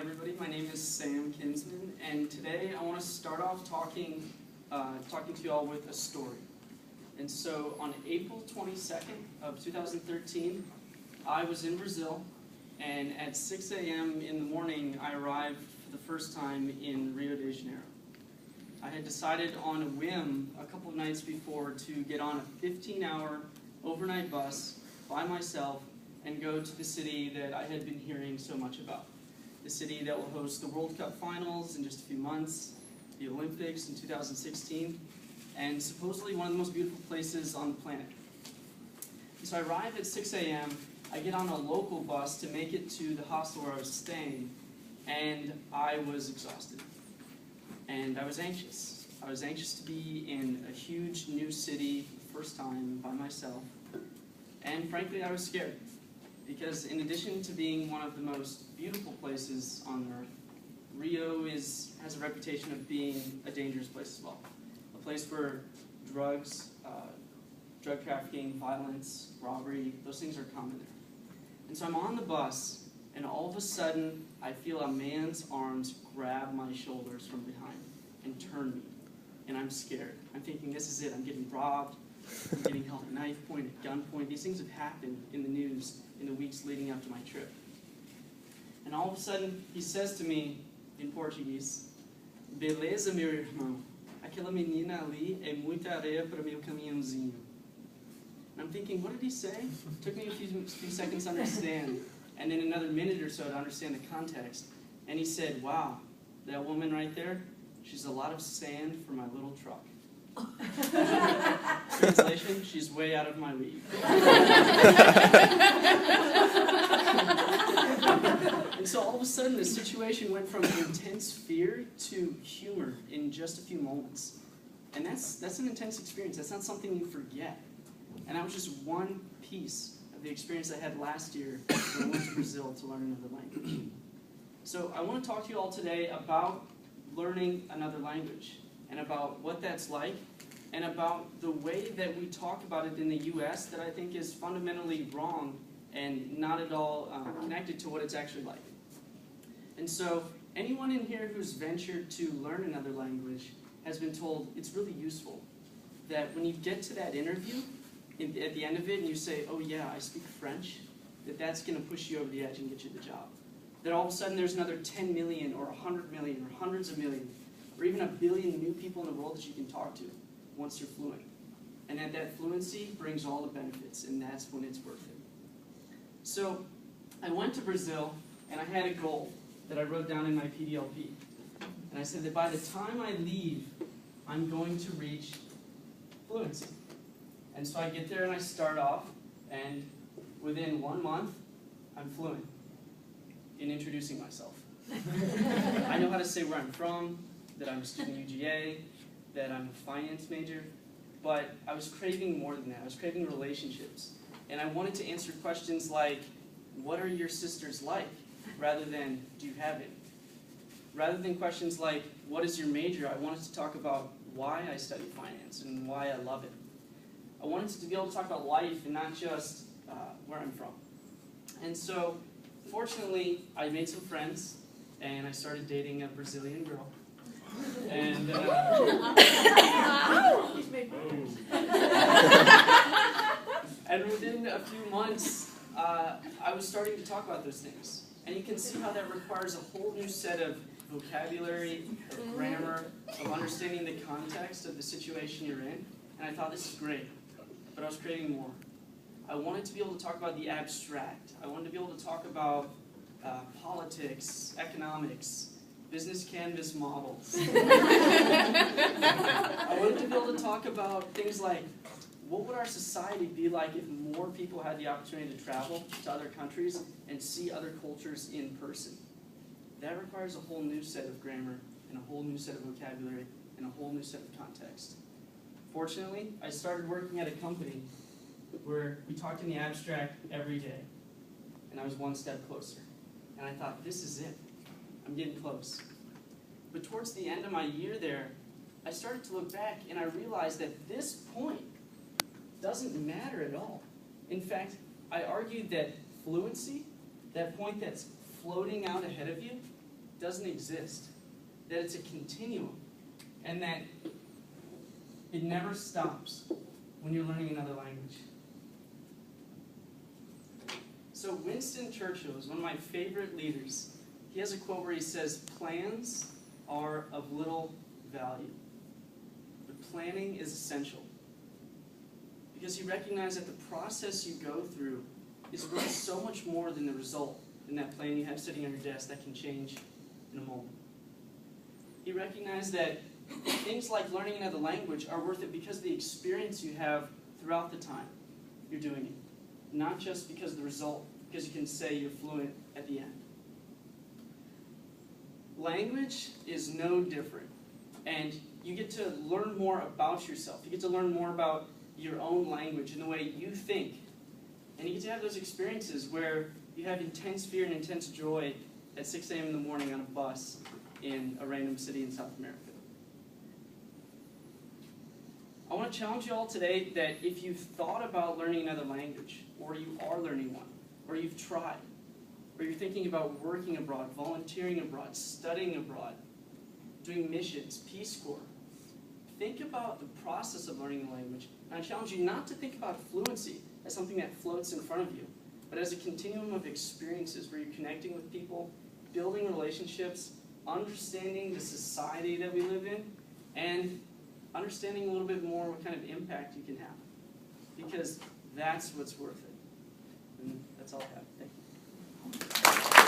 everybody. My name is Sam Kinsman, and today I want to start off talking to you all with a story. And so on April 22nd of 2013, I was in Brazil, and at 6 a.m. in the morning, I arrived for the first time in Rio de Janeiro. I had decided on a whim a couple of nights before to get on a 15-hour overnight bus by myself and go to the city that I had been hearing so much about. The city that will host the World Cup finals in just a few months, the Olympics in 2016, and supposedly one of the most beautiful places on the planet. So I arrived at 6 a.m., I get on a local bus to make it to the hostel where I was staying, and I was exhausted. And I was anxious. I was anxious to be in a huge new city for the first time by myself. And frankly, I was scared. Because in addition to being one of the most beautiful places on earth, Rio has a reputation of being a dangerous place as well. A place where drugs, drug trafficking, violence, robbery, those things are common there. And so I'm on the bus, and all of a sudden, I feel a man's arms grab my shoulders from behind and turn me. And I'm scared. I'm thinking, this is it. I'm getting robbed. I'm getting held at knife point, at gunpoint. These things have happened in the news in the weeks leading up to my trip. And all of a sudden, he says to me in Portuguese, "Beleza, meu irmão. Aquela menina ali é muita areia para meu caminhãozinho." And I'm thinking, what did he say? It took me a few seconds to understand, and then another minute or so to understand the context. And he said, "Wow, that woman right there, she's a lot of sand for my little truck." Translation, she's way out of my league. And so all of a sudden, the situation went from intense fear to humor in just a few moments. And that's an intense experience. That's not something you forget. And that was just one piece of the experience I had last year when I went to Brazil to learn another language. So I want to talk to you all today about learning another language and about what that's like and about the way that we talk about it in the U.S. that I think is fundamentally wrong and not at all connected to what it's actually like. And so anyone in here who's ventured to learn another language has been told it's really useful that when you get to that interview, at the end of it, and you say, "Oh yeah, I speak French," that's going to push you over the edge and get you the job. That all of a sudden there's another 10 million or 100 million or hundreds of millions or even a billion new people in the world that you can talk to once you're fluent. And that fluency brings all the benefits, and that's when it's worth it. So I went to Brazil, and I had a goal that I wrote down in my PDLP. And I said that by the time I leave, I'm going to reach fluency. And so I get there and I start off, and within 1 month, I'm fluent in introducing myself. I know how to say where I'm from, that I'm a student at UGA, that I'm a finance major, but I was craving more than that. I was craving relationships. And I wanted to answer questions like, what are your sisters like? Rather than, do you have it? Rather than questions like, what is your major? I wanted to talk about why I study finance and why I love it. I wanted to be able to talk about life and not just where I'm from. And so, fortunately, I made some friends, and I started dating a Brazilian girl. And and within a few months, I was starting to talk about those things. And you can see how that requires a whole new set of vocabulary, of grammar, of understanding the context of the situation you're in. And I thought, this is great. But I was craving more. I wanted to be able to talk about the abstract. I wanted to be able to talk about politics, economics, business canvas models. I wanted to be able to talk about things like, what would our society be like if more people had the opportunity to travel to other countries and see other cultures in person? That requires a whole new set of grammar and a whole new set of vocabulary and a whole new set of context. Fortunately, I started working at a company where we talked in the abstract every day, and I was one step closer. And I thought, this is it. I'm getting close. But towards the end of my year there, I started to look back, and I realized that this point doesn't matter at all. In fact, I argued that fluency, that point that's floating out ahead of you, doesn't exist, that it's a continuum, and that it never stops when you're learning another language. So Winston Churchill is one of my favorite leaders. He has a quote where he says, "Plans are of little value, but planning is essential." Because he recognized that the process you go through is worth so much more than the result in that plan you have sitting on your desk that can change in a moment. He recognized that things like learning another language are worth it because of the experience you have throughout the time you're doing it, not just because of the result, because you can say you're fluent at the end. Language is no different, and you get to learn more about yourself. You get to learn more about your own language and the way you think. And you get to have those experiences where you have intense fear and intense joy at 6 a.m. in the morning on a bus in a random city in South America. I want to challenge you all today that if you've thought about learning another language, or you are learning one, or you've tried, or you're thinking about working abroad, volunteering abroad, studying abroad, doing missions, Peace Corps, think about the process of learning the language. And I challenge you not to think about fluency as something that floats in front of you, but as a continuum of experiences where you're connecting with people, building relationships, understanding the society that we live in, and understanding a little bit more what kind of impact you can have. Because that's what's worth it. And that's all I have. Thank you.